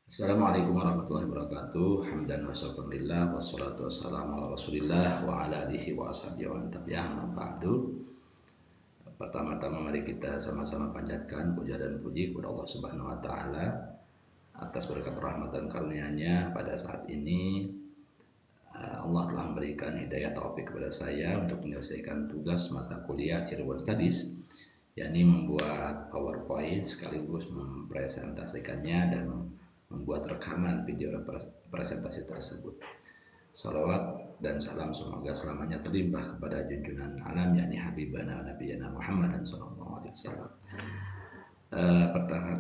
Assalamualaikum warahmatullahi wabarakatuh. Hamdan wa syukurillah wassalatu wassalamu ala Rasulillah wa ala alihi wa ashabihi wa man tabi'ahum amma ba'du. Pertama-tama mari kita sama-sama panjatkan puja dan puji kepada Allah Subhanahu wa taala atas berkat rahmat dan karunia-Nya pada saat ini. Allah telah memberikan hidayah taufik kepada saya untuk menyelesaikan tugas mata kuliah Cirebon Studies, yakni membuat PowerPoint sekaligus mempresentasikannya dan membuat rekaman video presentasi tersebut. Salawat dan salam semoga selamanya terlimpah kepada junjungan alam yakni Habibana Nabiyana Muhammad sallallahu alaihi wasallam.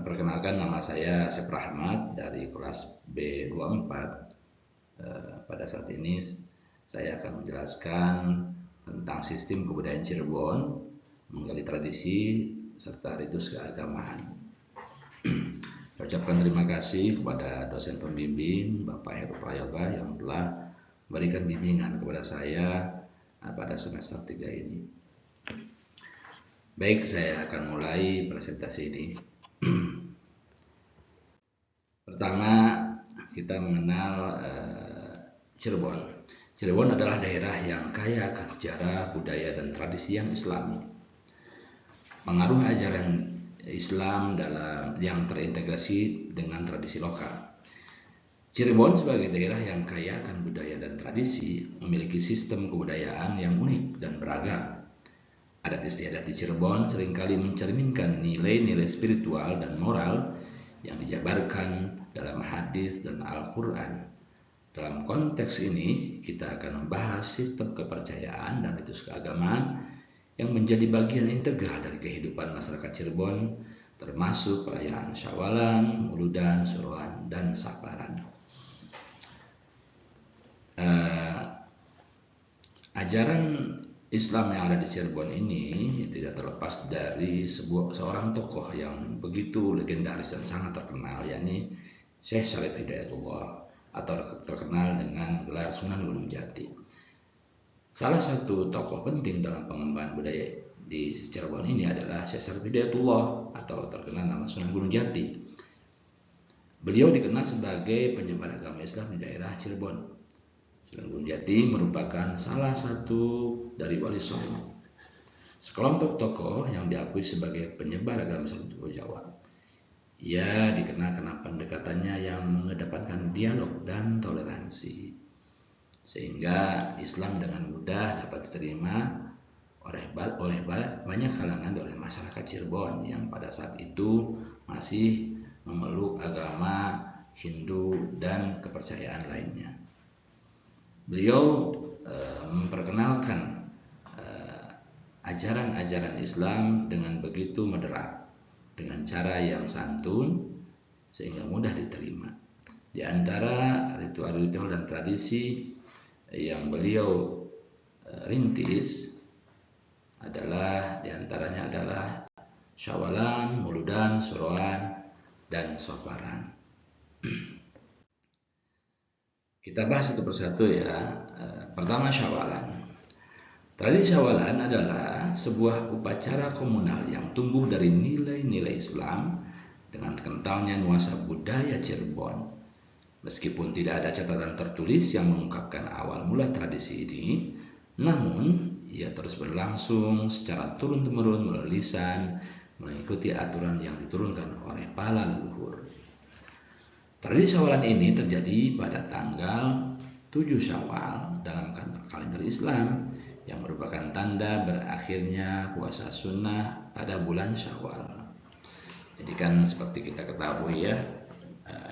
Perkenalkan, nama saya Asep Rahmat dari kelas B24. Pada saat ini saya akan menjelaskan tentang sistem kebudayaan Cirebon, menggali tradisi serta ritus keagamaan. Ucapkan terima kasih kepada dosen pembimbing Bapak Heru Prayoga yang telah memberikan bimbingan kepada saya pada semester 3 ini. Baik, saya akan mulai presentasi ini. Pertama, kita mengenal Cirebon. Cirebon adalah daerah yang kaya akan sejarah, budaya, dan tradisi yang Islami. Pengaruh ajaran Islam yang terintegrasi dengan tradisi lokal. Cirebon sebagai daerah yang kaya akan budaya dan tradisi memiliki sistem kebudayaan yang unik dan beragam. Adat istiadat di Cirebon seringkali mencerminkan nilai-nilai spiritual dan moral yang dijabarkan dalam hadis dan Al-Quran. Dalam konteks ini, kita akan membahas sistem kepercayaan dan ritus keagamaan yang menjadi bagian integral dari kehidupan masyarakat Cirebon, termasuk perayaan Syawalan, Muludan, Suruhan, dan Saparan. Ajaran Islam yang ada di Cirebon ini tidak terlepas dari seorang tokoh yang begitu legendaris dan sangat terkenal, yakni Syekh Syarif Hidayatullah atau terkenal dengan gelar Sunan Gunung Jati. Salah satu tokoh penting dalam pengembangan budaya di Cirebon ini adalah Syekh Syarif Hidayatullah atau terkenal nama Sunan Gunung Jati. Beliau dikenal sebagai penyebar agama Islam di daerah Cirebon. Sunan Gunung Jati merupakan salah satu dari Wali Songo, sekelompok tokoh yang diakui sebagai penyebar agama Islam di Pulau Jawa. Ia dikenal karena pendekatannya yang mengedepankan dialog dan toleransi, sehingga Islam dengan mudah dapat diterima oleh banyak kalangan oleh masyarakat Cirebon yang pada saat itu masih memeluk agama Hindu dan kepercayaan lainnya. Beliau memperkenalkan ajaran-ajaran Islam dengan begitu moderat, dengan cara yang santun sehingga mudah diterima. Di antara ritual-ritual dan tradisi yang beliau rintis diantaranya adalah Syawalan, Muludan, Suruhan, dan Saparan. Kita bahas satu persatu ya. Pertama, Syawalan. Tradisi Syawalan adalah sebuah upacara komunal yang tumbuh dari nilai-nilai Islam dengan kentalnya nuansa budaya Cirebon. Meskipun tidak ada catatan tertulis yang mengungkapkan awal mula tradisi ini, namun ia terus berlangsung secara turun-temurun melalui lisan, mengikuti aturan yang diturunkan oleh para leluhur. Tradisi Syawalan ini terjadi pada tanggal 7 Syawal dalam kalender Islam, yang merupakan tanda berakhirnya puasa sunnah pada bulan Syawal. Jadi kan seperti kita ketahui ya,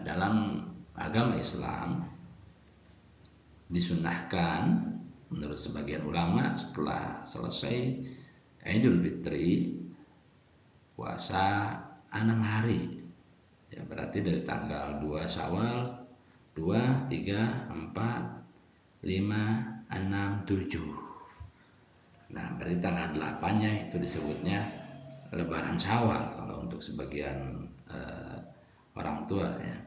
dalam agama Islam disunahkan menurut sebagian ulama setelah selesai Idul Fitri puasa 6 hari. Ya, berarti dari tanggal 2 Syawal 2, 3, 4, 5, 6, 7. Nah, berarti tanggal 8-nya itu disebutnya Lebaran Syawal kalau untuk sebagian orang tua ya.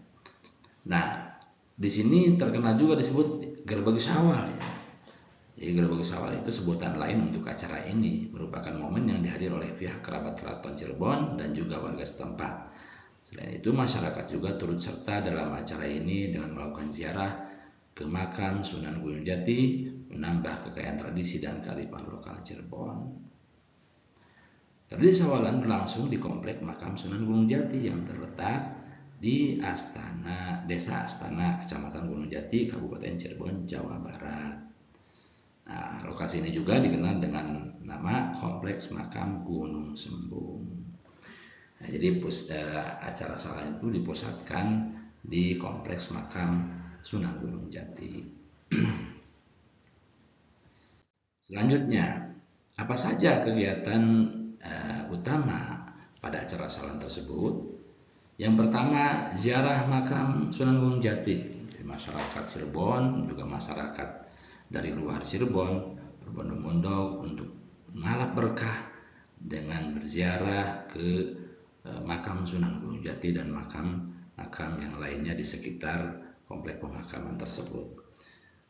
Nah, di sini terkenal juga disebut Gerbagi Syawal ya. Jadi Gerbagi Syawal itu sebutan lain untuk acara ini, merupakan momen yang dihadiri oleh pihak kerabat keraton Cirebon dan juga warga setempat. Selain itu, masyarakat juga turut serta dalam acara ini dengan melakukan ziarah ke makam Sunan Gunung Jati, menambah kekayaan tradisi dan kearifan lokal Cirebon. Tradisi syawalan berlangsung di komplek makam Sunan Gunung Jati yang terletak di Desa Astana, Kecamatan Gunung Jati, Kabupaten Cirebon, Jawa Barat. Nah, lokasi ini juga dikenal dengan nama Kompleks Makam Gunung Sembung. Nah, jadi acara syawalan itu dipusatkan di Kompleks Makam Sunan Gunung Jati. Selanjutnya, apa saja kegiatan utama pada acara syawalan tersebut? Yang pertama, ziarah makam Sunan Gunung Jati. Jadi masyarakat Cirebon, juga masyarakat dari luar Cirebon berbondong-bondong untuk mengalap berkah dengan berziarah ke makam Sunan Gunung Jati dan makam-makam yang lainnya di sekitar komplek pemakaman tersebut.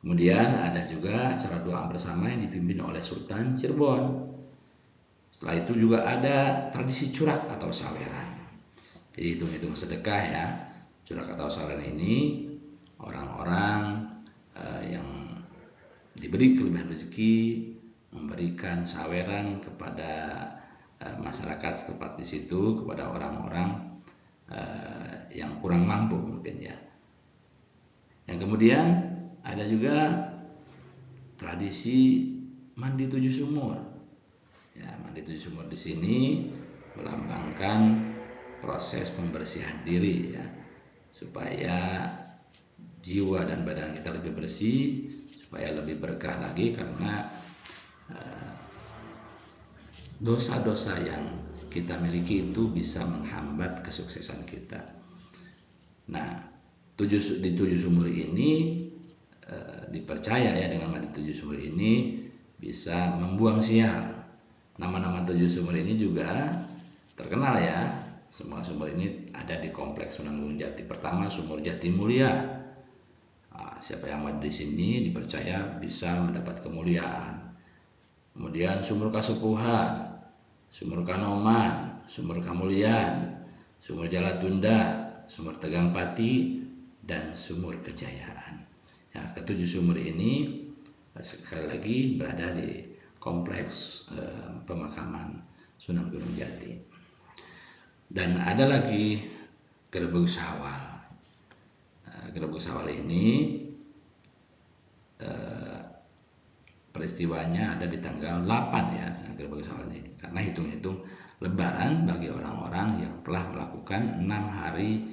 Kemudian ada juga acara doa bersama yang dipimpin oleh Sultan Cirebon. Setelah itu juga ada tradisi curak atau saweran. Jadi hitung-hitung sedekah ya. Curak atau saweran ini orang-orang yang diberi kelebihan rezeki memberikan saweran kepada masyarakat setempat di situ, kepada orang-orang yang kurang mampu mungkin ya. Yang kemudian ada juga tradisi mandi 7 sumur. Ya, mandi 7 sumur di sini melambangkan proses pembersihan diri ya, supaya jiwa dan badan kita lebih bersih, supaya lebih berkah lagi, karena dosa-dosa yang kita miliki itu bisa menghambat kesuksesan kita. Nah, di 7 sumur ini dipercaya ya, dengan mandi 7 sumur ini bisa membuang sial. Nama-nama 7 sumur ini juga terkenal ya. Semua sumur ini ada di kompleks Sunan Gunung Jati. Pertama, sumur Jati Mulia. Nah, siapa yang mandi di sini dipercaya bisa mendapat kemuliaan. Kemudian sumur Kasepuhan, sumur Kanoman, sumur Kamulian, sumur Jalatunda, sumur Tegang Pati, dan sumur Kejayaan. Ya, ketujuh sumur ini sekali lagi berada di kompleks pemakaman Sunan Gunung Jati. Dan ada lagi Gerebek Syawal. Gerebek Syawal ini peristiwanya ada di tanggal 8 ya, Gerebek Syawal ini. Karena hitung-hitung Lebaran bagi orang-orang yang telah melakukan 6 hari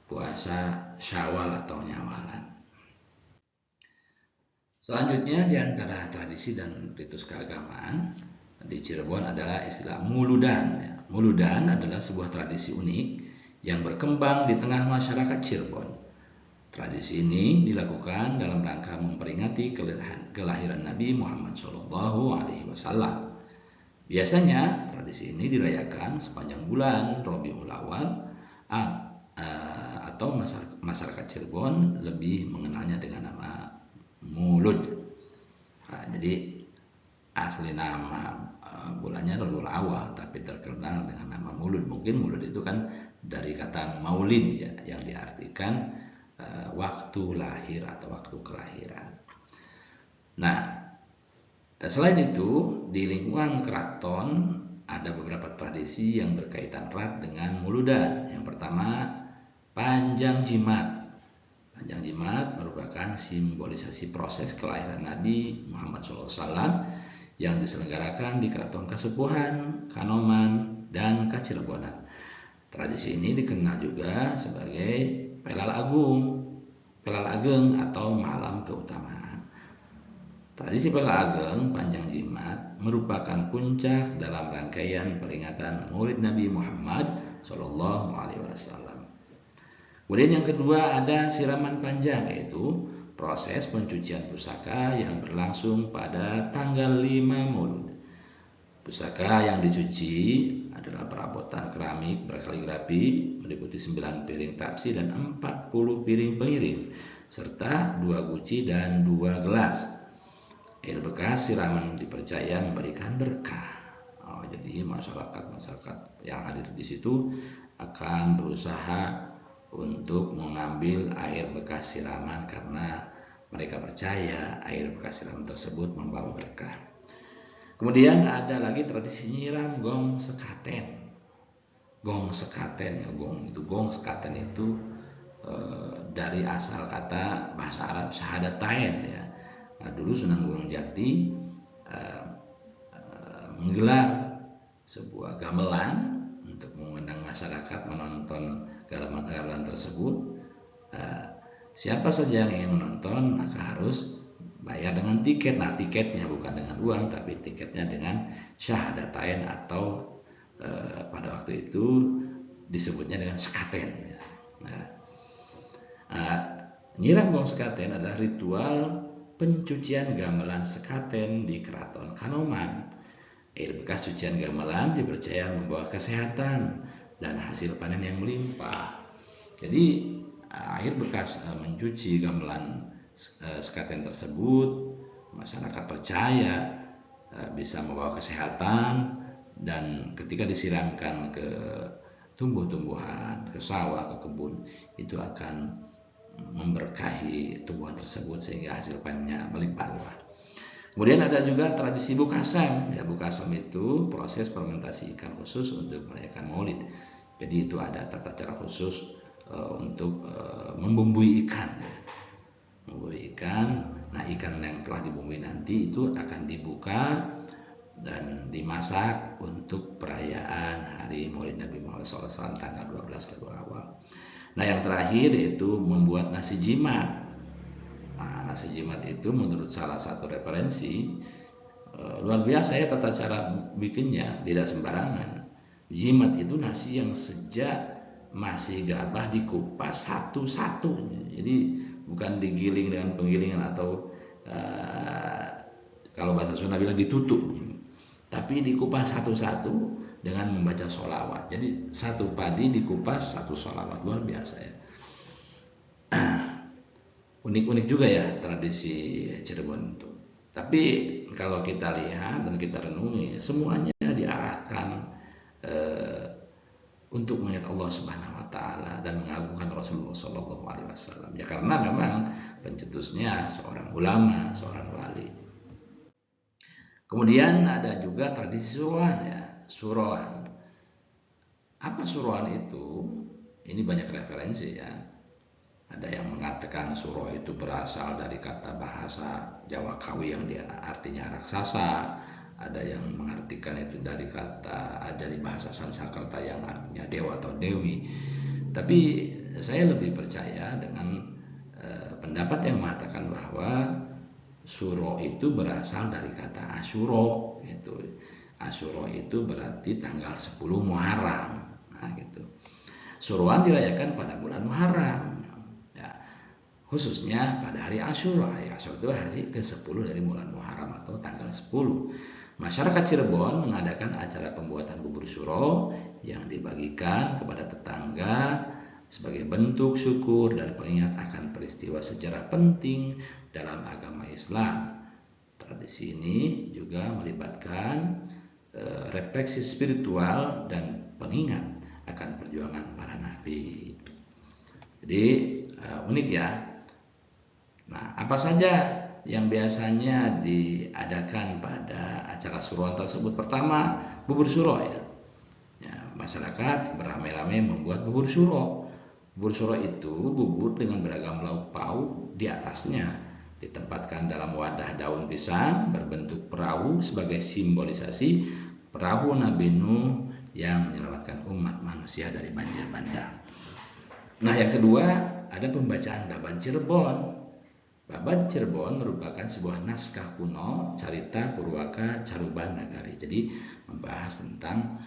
puasa Syawal atau nyawalan. Selanjutnya, di antara tradisi dan ritus keagamaan di Cirebon adalah istilah muludan. Ya. Muludan adalah sebuah tradisi unik yang berkembang di tengah masyarakat Cirebon. Tradisi ini dilakukan dalam rangka memperingati kelahiran Nabi Muhammad SAW. Biasanya tradisi ini dirayakan sepanjang bulan Rabiul Awal, atau masyarakat Cirebon lebih mengenalnya dengan nama Mulud. Nah, jadi asli nama bulannya Rabiul Awal, tapi terkenal dengan nama Mulud. Mungkin Mulud itu kan dari kata maulid ya, yang diartikan waktu lahir atau waktu kelahiran. Nah, selain itu di lingkungan keraton ada beberapa tradisi yang berkaitan erat dengan muludan. Yang pertama, panjang jimat. Panjang jimat merupakan simbolisasi proses kelahiran Nabi Muhammad SAW yang diselenggarakan di Keraton Kasepuhan, Kanoman, dan Kacirebonan. Tradisi ini dikenal juga sebagai Pelal Ageng atau malam keutamaan. Tradisi Pelal Ageng, panjang jimat, merupakan puncak dalam rangkaian peringatan Maulid Nabi Muhammad SAW. Kemudian yang kedua ada siraman panjang, yaitu proses pencucian pusaka yang berlangsung pada tanggal 5 Maulud. Pusaka yang dicuci adalah perabotan keramik berkaligrafi meliputi 9 piring tapsi dan 40 piring pengiring, serta 2 guci dan 2 gelas. Air bekas siraman dipercaya memberikan berkah. Jadi masyarakat yang hadir di situ akan berusaha untuk mengambil air bekas siraman karena mereka percaya air bekas siraman tersebut membawa berkah. Kemudian ada lagi tradisi nyiram gong sekaten. Gong sekaten ya, gong sekaten itu dari asal kata bahasa Arab syahadatain ya. Nah, dulu Sunan Gunung Jati menggelar sebuah gamelan untuk mengundang masyarakat menonton gamelan tersebut. Siapa saja yang ingin menonton maka harus bayar dengan tiket. Nah, tiketnya bukan dengan uang, tapi tiketnya dengan syahadatain atau pada waktu itu disebutnya dengan sekaten. Nah, nyiram gong sekaten adalah ritual pencucian gamelan sekaten di Keraton Kanoman. Air bekas cucian gamelan dipercaya membawa kesehatan dan hasil panen yang melimpah. Jadi air bekas mencuci gamelan sekaten tersebut, masyarakat percaya bisa membawa kesehatan, dan ketika disiramkan ke tumbuh-tumbuhan, ke sawah, ke kebun, itu akan memberkahi tumbuhan tersebut sehingga hasil panennya melimpah ruah. Kemudian ada juga tradisi bukasam. Ya, bukasam itu proses fermentasi ikan khusus untuk merayakan Maulid. Jadi itu ada tata cara khusus untuk membumbui ikan. Ya. Membumbui ikan. Nah, ikan yang telah dibumbui nanti itu akan dibuka dan dimasak untuk perayaan hari Maulid Nabi Muhammad SAW tanggal 12 Rabiul Awal. Nah, yang terakhir yaitu membuat nasi jimat. Nah, nasi jimat itu menurut salah satu referensi luar biasa ya tata cara bikinnya, tidak sembarangan. Jimat itu nasi yang sejak masih gabah dikupas satu-satu. Jadi bukan digiling dengan penggilingan atau kalau bahasa Sunda bilang ditutup, tapi dikupas satu-satu dengan membaca sholawat. Jadi satu padi dikupas satu sholawat, luar biasa ya. Unik-unik juga ya tradisi Cirebon itu. Tapi kalau kita lihat dan kita renungi, semuanya diarahkan untuk melihat Allah Subhanahu Wa Taala dan mengagungkan Rasulullah Shallallahu Alaihi Wasallam. Ya karena memang pencetusnya seorang ulama, seorang wali. Kemudian ada juga tradisi suruhan ya, suruhan. Apa suruhan itu? Ini banyak referensi ya. Ada yang mengatakan suruh itu berasal dari kata bahasa Jawa Kawi yang artinya raksasa. Ada yang mengartikan itu dari bahasa Sanskerta yang artinya dewa atau dewi. Tapi saya lebih percaya dengan pendapat yang mengatakan bahwa suro itu berasal dari kata Asyuro gitu. Asyuro itu berarti tanggal 10 Muharram. Nah, gitu. Suruhan dirayakan pada bulan Muharram. Ya, khususnya pada hari Asyura. Hari Asyura itu hari ke-10 dari bulan Muharram atau tanggal 10. Masyarakat Cirebon mengadakan acara pembuatan bubur suro yang dibagikan kepada tetangga sebagai bentuk syukur dan pengingat akan peristiwa sejarah penting dalam agama Islam. Tradisi ini juga melibatkan refleksi spiritual dan pengingat akan perjuangan para nabi. Jadi unik ya. Nah, apa saja yang biasanya diadakan pada acara suruhan tersebut? Pertama, bubur suro ya. Masyarakat beramai-ramai membuat bubur suro. Bubur suro itu bubur dengan beragam lauk pauk di atasnya, ditempatkan dalam wadah daun pisang berbentuk perahu sebagai simbolisasi perahu Nabi Nuh yang menyelamatkan umat manusia dari banjir bandang. Nah, yang kedua ada pembacaan Baban Cirebon. Baban Cirebon merupakan sebuah naskah kuno carita Purwaka Caruban Nagari. Jadi membahas tentang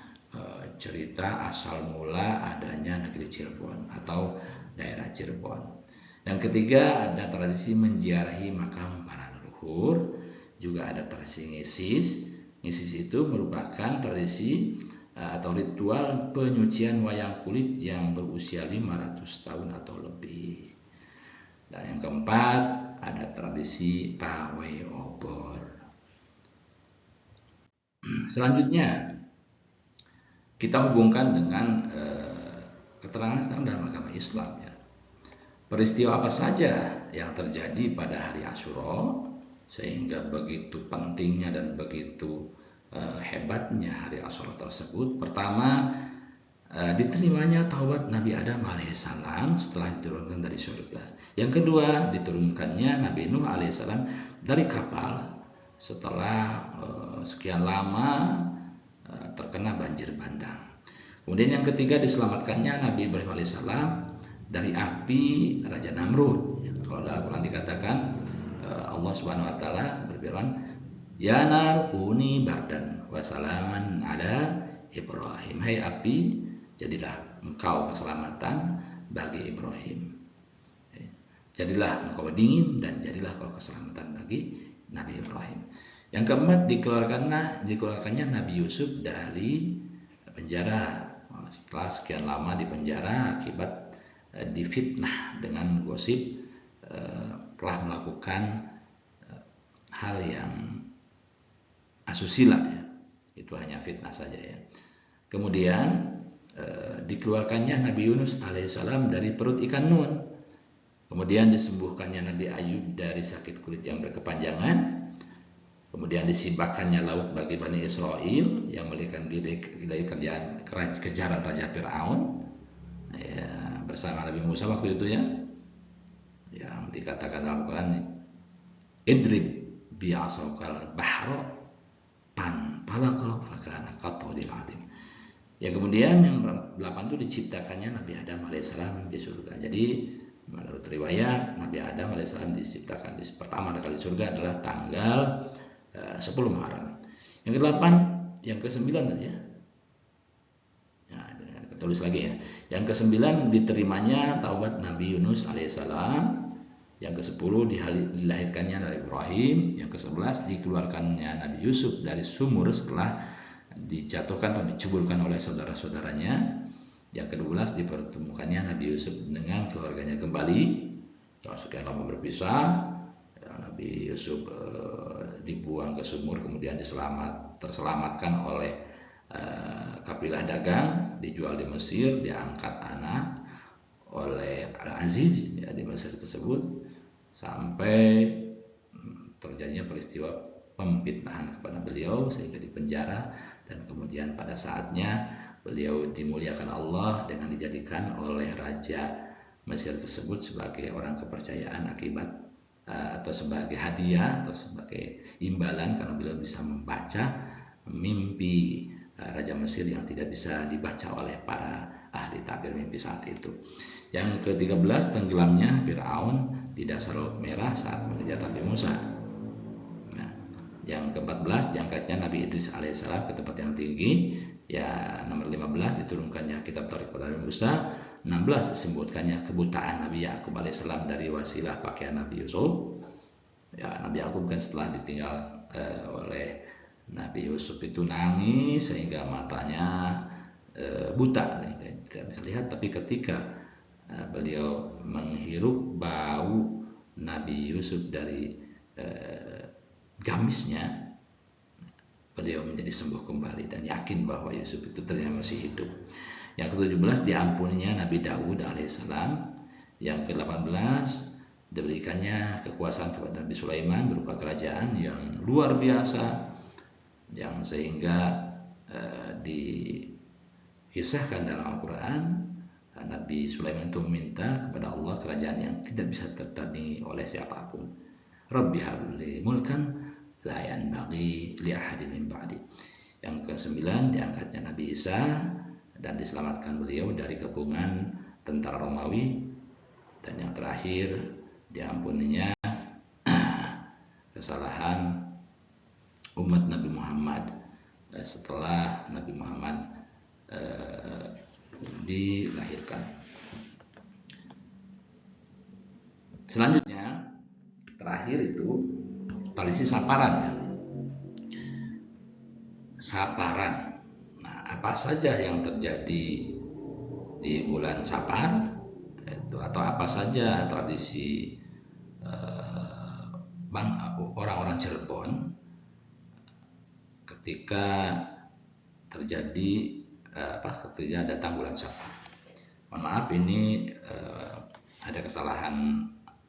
cerita asal mula adanya negeri Cirebon atau daerah Cirebon. Dan ketiga ada tradisi menziarahi makam para leluhur. Juga ada tradisi ngisis. Ngisis itu merupakan tradisi atau ritual penyucian wayang kulit yang berusia 500 tahun atau lebih. Dan yang keempat ada tradisi pawai obor. Selanjutnya kita hubungkan dengan keterangan dalam agama Islam ya. Peristiwa apa saja yang terjadi pada hari Asyura sehingga begitu pentingnya dan begitu hebatnya hari Asyura tersebut. Pertama, diterimanya taubat Nabi Adam alaihissalam setelah diturunkan dari surga. Yang kedua, diturunkannya Nabi Nuh alaihissalam dari kapal setelah sekian lama terkena banjir bandang. Kemudian yang ketiga, diselamatkannya Nabi Ibrahim alaihissalam dari api Raja Namrud. Kalau dalam Al-Quran dikatakan, Allah Subhanahu wa taala berfirman, "Ya nar kuni bardan wa salaman ala Ibrahim." Hai api, jadilah engkau keselamatan bagi Ibrahim. Jadilah engkau dingin dan jadilah engkau keselamatan bagi Nabi Ibrahim. Yang keempat, dikeluarkannya Nabi Yusuf dari penjara setelah sekian lama di penjara akibat difitnah dengan gosip telah melakukan hal yang asusila ya. Itu hanya fitnah saja ya. Kemudian dikeluarkannya Nabi Yunus alaihissalam dari perut ikan Nun. Kemudian disembuhkannya Nabi Ayub dari sakit kulit yang berkepanjangan. Kemudian disibakannya laut bagi Bani Israel yang melarikan diri dari kejaran Raja Fir'aun ya, bersama Nabi Musa waktu itu ya, yang dikatakan dalam Al-Quran, idrib bi'asawkal bahro pan palaka fakana qatodil adim. Ya, kemudian yang 8 itu diciptakannya Nabi Adam alaihissalam di surga. Jadi menurut riwayat Nabi Adam alaihissalam diciptakan pertama kali di surga adalah tanggal 10 Muharram. Yang ke-8, yang ke-9 tadi ya. Tulis lagi ya. Yang ke-9 diterimanya taubat Nabi Yunus alaihissalam. Yang ke-10 dilahirkannya Nabi Ibrahim. Yang ke-11 dikeluarkannya Nabi Yusuf dari sumur setelah dijatuhkan atau diceburkan oleh saudara-saudaranya. Yang ke-12 dipertemukannya Nabi Yusuf dengan keluarganya kembali setelah sekian lama berpisah. Nabi Yusuf dibuang ke sumur, kemudian terselamatkan oleh kafilah dagang, dijual di Mesir, diangkat anak oleh Al-Aziz ya, di Mesir tersebut, sampai terjadinya peristiwa pemfitnahan kepada beliau sehingga dipenjara, dan kemudian pada saatnya beliau dimuliakan Allah dengan dijadikan oleh Raja Mesir tersebut sebagai orang kepercayaan akibat atau sebagai hadiah atau sebagai imbalan karena beliau bisa membaca mimpi Raja Mesir yang tidak bisa dibaca oleh para ahli takbir mimpi saat itu. Yang ke-13, tenggelamnya Fir'aun di dasar Laut Merah saat mengejar Nabi Musa. Nah, yang ke-14, diangkatnya Nabi Idris alaihissalam ke tempat yang tinggi. Ya, nomor 15, diturunkannya kitab Taurat kepada Nabi Musa. 16, disebutkannya kebutaan Nabi Yakub alaihissalam dari wasilah pakaian Nabi Yusuf. Ya, Nabi Yakub kan setelah ditinggal oleh Nabi Yusuf itu nangis sehingga matanya buta, tidak bisa lihat. Tapi ketika beliau menghirup bau Nabi Yusuf dari gamisnya, beliau menjadi sembuh kembali dan yakin bahwa Yusuf itu ternyata masih hidup. Yang ke-17, diampuninya Nabi Daud alaihissalam. Yang ke-18, diberikannya kekuasaan kepada Nabi Sulaiman berupa kerajaan yang luar biasa, yang sehingga dikisahkan dalam Al-Quran, Nabi Sulaiman itu meminta kepada Allah kerajaan yang tidak bisa tertandingi oleh siapapun. Rabbi habli mulkan la yanbaghi li ahadin min ba'di. Yang ke-9, diangkatnya Nabi Isa dan diselamatkan beliau dari kepungan tentara Romawi. Dan yang terakhir, diampuninya kesalahan umat Nabi Muhammad setelah Nabi Muhammad dilahirkan. Selanjutnya, terakhir itu tradisi saparan ya. Saparan. Nah, apa saja yang terjadi di bulan Sapar itu, atau apa saja tradisi orang-orang Cirebon ketika terjadi ketika datang bulan Sapar. Mohon maaf ini ada kesalahan,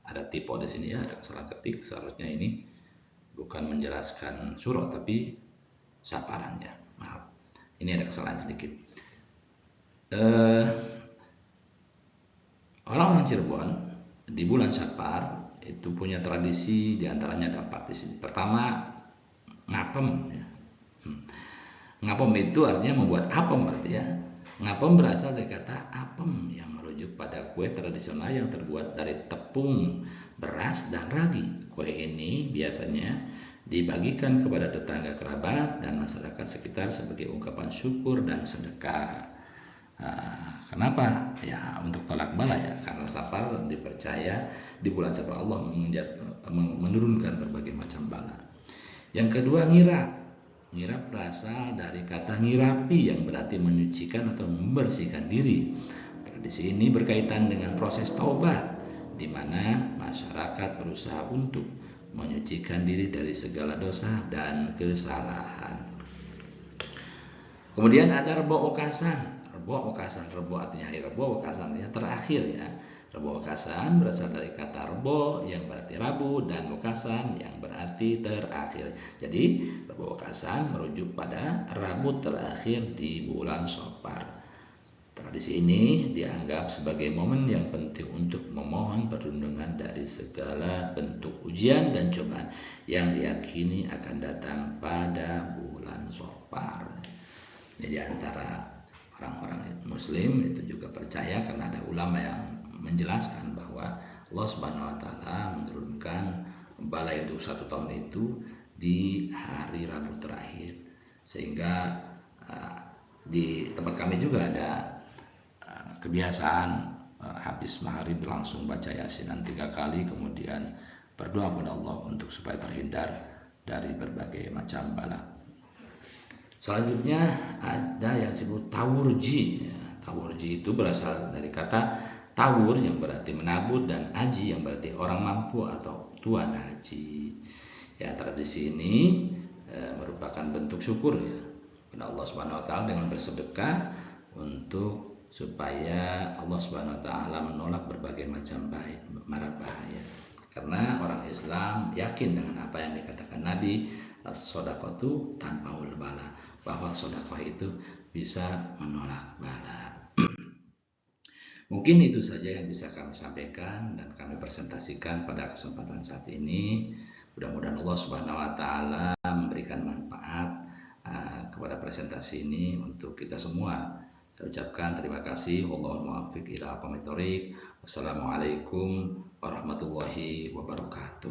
ada typo di sini ya, ada kesalahan ketik. Seharusnya ini bukan menjelaskan surah tapi saparannya. Maaf, ini ada kesalahan sedikit. Orang-orang Cirebon di bulan Sapar itu punya tradisi, diantaranya ada 4 di sini. Pertama, ngapem ya. Ngapem itu artinya membuat apem berarti ya. Ngapem berasal dari kata apem yang merujuk pada kue tradisional yang terbuat dari tepung, beras, dan ragi. Kue ini biasanya dibagikan kepada tetangga kerabat dan masyarakat sekitar sebagai ungkapan syukur dan sedekah. Kenapa? Ya untuk tolak bala ya, karena Sapar dipercaya di bulan Sapar Allah menurunkan berbagai macam bala. Yang kedua, ngirap. Ngirap berasal dari kata ngirapi yang berarti menyucikan atau membersihkan diri. Tradisi ini berkaitan dengan proses taubat, di mana masyarakat berusaha untuk menyucikan diri dari segala dosa dan kesalahan. Kemudian ada Rebo Wekasan. Rebo Wekasan, Rebo artinya hari Rebo, Wekasan artinya terakhir ya. Rebo Wekasan berasal dari kata Rebo yang berarti Rabu dan Wekasan yang berarti terakhir. Jadi Rebo Wekasan merujuk pada Rabu terakhir di bulan Sapar. Tradisi ini dianggap sebagai momen yang penting untuk memohon perlindungan dari segala bentuk ujian dan cobaan yang diyakini akan datang pada bulan Sapar. Ini di antara orang-orang Muslim itu juga percaya, karena ada ulama yang menjelaskan bahwa Allah Subhanahu wa taala menurunkan bala untuk 1 tahun itu di hari Rabu terakhir. Sehingga di tempat kami juga ada kebiasaan habis maghrib langsung baca Yasinan 3 kali, kemudian berdoa kepada Allah untuk supaya terhindar dari berbagai macam bala. Selanjutnya ada yang disebut tawurji. Tawurji itu berasal dari kata tawur yang berarti menabur dan haji yang berarti orang mampu atau tuan haji. Ya, tradisi ini merupakan bentuk syukur ya kepada Allah Subhanahu wa taala dengan bersedekah untuk supaya Allah Subhanahu wa taala menolak berbagai macam mara bahaya. Karena orang Islam yakin dengan apa yang dikatakan Nabi, as-shadaqatu tanfaul bala, bahwa sedekah itu bisa menolak bala. Mungkin itu saja yang bisa kami sampaikan dan kami presentasikan pada kesempatan saat ini. Mudah-mudahan Allah Subhanahu wa taala memberikan manfaat kepada presentasi ini untuk kita semua. Saya ucapkan terima kasih. Wallahul muwaffiq ila aqwamit thoriq. Wassalamualaikum warahmatullahi wabarakatuh.